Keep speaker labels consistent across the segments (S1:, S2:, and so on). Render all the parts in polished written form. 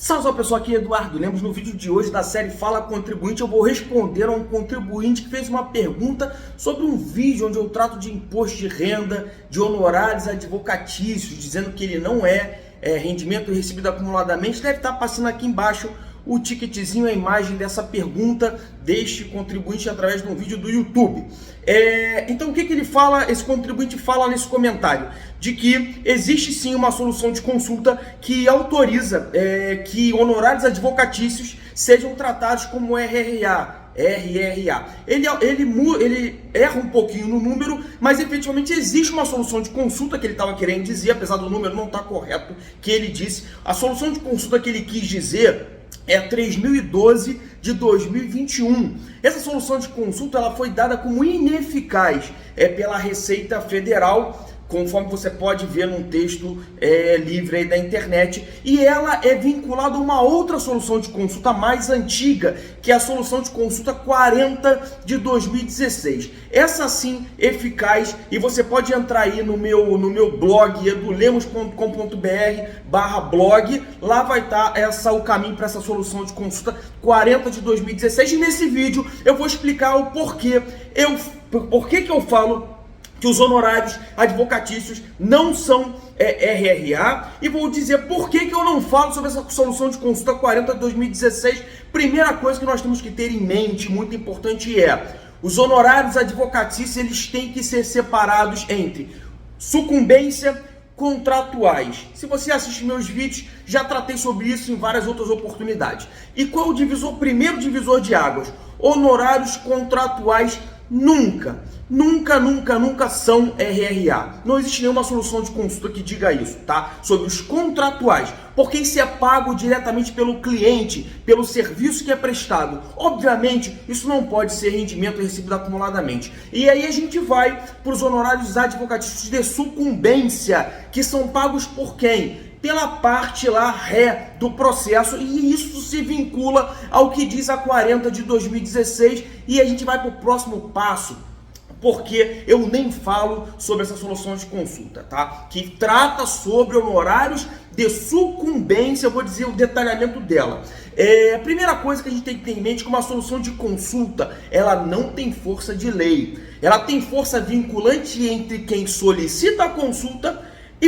S1: Salve pessoal, aqui é Eduardo Lemos. No vídeo de hoje da série Fala Contribuinte eu vou responder a um contribuinte que fez uma pergunta sobre um vídeo onde eu trato de imposto de renda, de honorários advocatícios, dizendo que ele não é rendimento recebido acumuladamente. Deve estar passando aqui embaixo o ticketzinho, a imagem dessa pergunta deste contribuinte através de um vídeo do YouTube. Então o que ele fala, esse contribuinte fala nesse comentário? De que existe sim uma solução de consulta que autoriza que honorários advocatícios sejam tratados como RRA. Ele erra um pouquinho no número, mas efetivamente existe uma solução de consulta que ele estava querendo dizer, apesar do número não estar correto que ele disse. A solução de consulta que ele quis dizer é 3012 de 2021. Essa solução de consulta ela foi dada como ineficaz pela Receita Federal, conforme você pode ver num texto livre aí da internet, e ela é vinculada a uma outra solução de consulta mais antiga, que é a solução de consulta 40 de 2016. Essa sim eficaz, e você pode entrar aí no meu blog edulemos.com.br/blog, lá vai estar o caminho para essa solução de consulta 40 de 2016, e nesse vídeo eu vou explicar o porquê que eu falo que os honorários advocatícios não são RRA, e vou dizer por que eu não falo sobre essa solução de consulta 40 de 2016. Primeira coisa que nós temos que ter em mente, muito importante, os honorários advocatícios eles têm que ser separados entre sucumbência, contratuais. Se você assiste meus vídeos, já tratei sobre isso em várias outras oportunidades. E qual é o primeiro divisor de águas? Honorários contratuais nunca são RRA. Não existe nenhuma solução de consulta que diga isso, tá? Sobre os contratuais, porque isso é pago diretamente pelo cliente, pelo serviço que é prestado. Obviamente, isso não pode ser rendimento recebido acumuladamente. E aí a gente vai para os honorários advocatícios de sucumbência, que são pagos por quem? Pela parte lá ré do processo, e isso se vincula ao que diz a 40 de 2016, e a gente vai para o próximo passo, porque eu nem falo sobre essa solução de consulta, tá? Que trata sobre honorários de sucumbência. Eu vou dizer o detalhamento dela. A primeira coisa que a gente tem que ter em mente é que uma solução de consulta, ela não tem força de lei. Ela tem força vinculante entre quem solicita a consulta e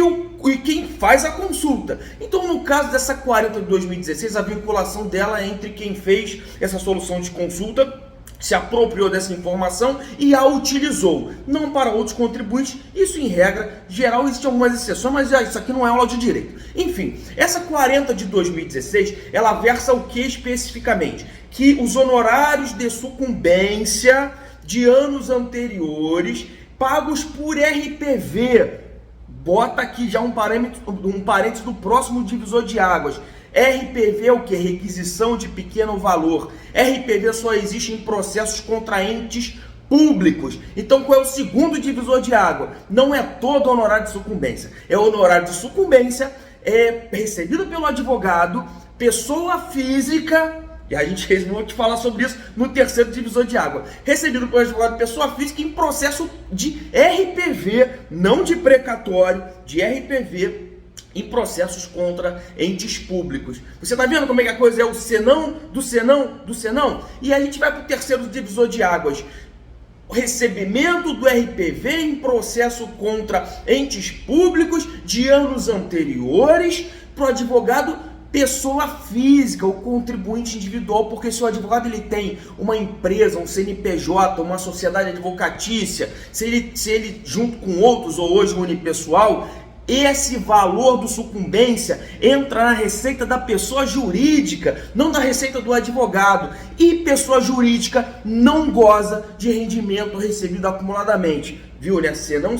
S1: quem faz a consulta. Então, no caso dessa 40 de 2016, a vinculação dela é entre quem fez essa solução de consulta, se apropriou dessa informação e a utilizou, não para outros contribuintes. Isso, em regra geral, existem algumas exceções, mas isso aqui não é aula de direito. Enfim, essa 40 de 2016, ela versa o que especificamente? Que os honorários de sucumbência de anos anteriores, pagos por RPV, bota aqui já um parênteses do próximo divisor de águas. RPV é o que? Requisição de pequeno valor. RPV só existe em processos contra entes públicos. Então qual é o segundo divisor de água? Não é todo honorário de sucumbência. É honorário de sucumbência recebido pelo advogado, pessoa física, e a gente vai te falar sobre isso no terceiro divisor de água. Recebido pelo advogado, pessoa física em processo de RPV, não de precatório, de RPV, em processos contra entes públicos. Você está vendo como é que a coisa é o senão, do senão, do senão? E a gente vai para o terceiro divisor de águas. O recebimento do RPV em processo contra entes públicos de anos anteriores para o advogado pessoa física, o contribuinte individual, porque se o advogado ele tem uma empresa, um CNPJ, uma sociedade advocatícia, se ele junto com outros ou hoje unipessoal, esse valor do sucumbência entra na receita da pessoa jurídica, não da receita do advogado. E pessoa jurídica não goza de rendimento recebido acumuladamente. Viu, né? Senão.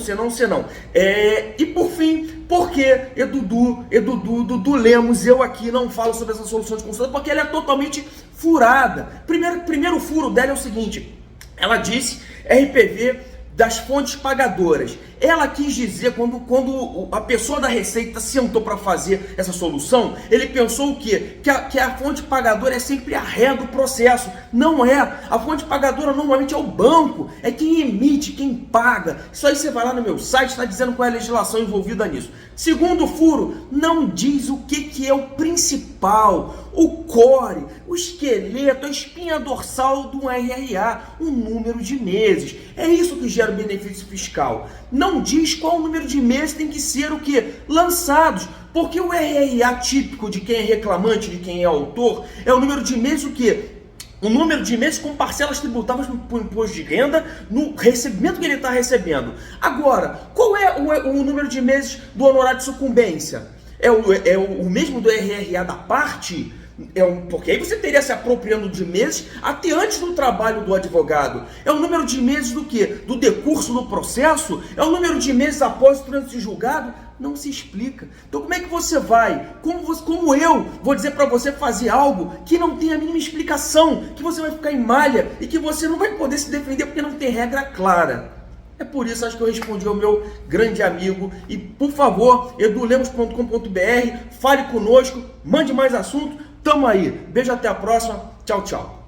S1: E por fim, por que Dudu Lemos, eu aqui não falo sobre essa solução de consulta? Porque ela é totalmente furada. Primeiro furo dela é o seguinte: ela disse RPV das fontes pagadoras. Ela quis dizer, quando a pessoa da Receita sentou para fazer essa solução, ele pensou o quê? Que a fonte pagadora é sempre a ré do processo. Não é. A fonte pagadora normalmente é o banco, é quem emite, quem paga. Isso aí você vai lá no meu site, está dizendo qual é a legislação envolvida nisso. Segundo furo, não diz o que é o principal principal, o core, o esqueleto, a espinha dorsal do RRA, o número de meses. É isso que gera o benefício fiscal. Não diz qual o número de meses tem que ser o quê? Lançados. Porque o RRA típico de quem é reclamante, de quem é autor, é o número de meses o quê? O número de meses com parcelas tributáveis por imposto de renda no recebimento que ele está recebendo. Agora, qual é o número de meses do honorário de sucumbência? É o mesmo do RRA da parte? Porque aí você teria se apropriando de meses até antes do trabalho do advogado. É o número de meses do quê? Do decurso do processo? É o número de meses após o trânsito julgado? Não se explica. Então como é que você vai? Como eu vou dizer para você fazer algo que não tem a mínima explicação, que você vai ficar em malha e que você não vai poder se defender porque não tem regra clara? É por isso acho que eu respondi ao meu grande amigo. E por favor, edulemos.com.br, fale conosco, mande mais assunto. Tamo aí. Beijo, até a próxima. Tchau, tchau.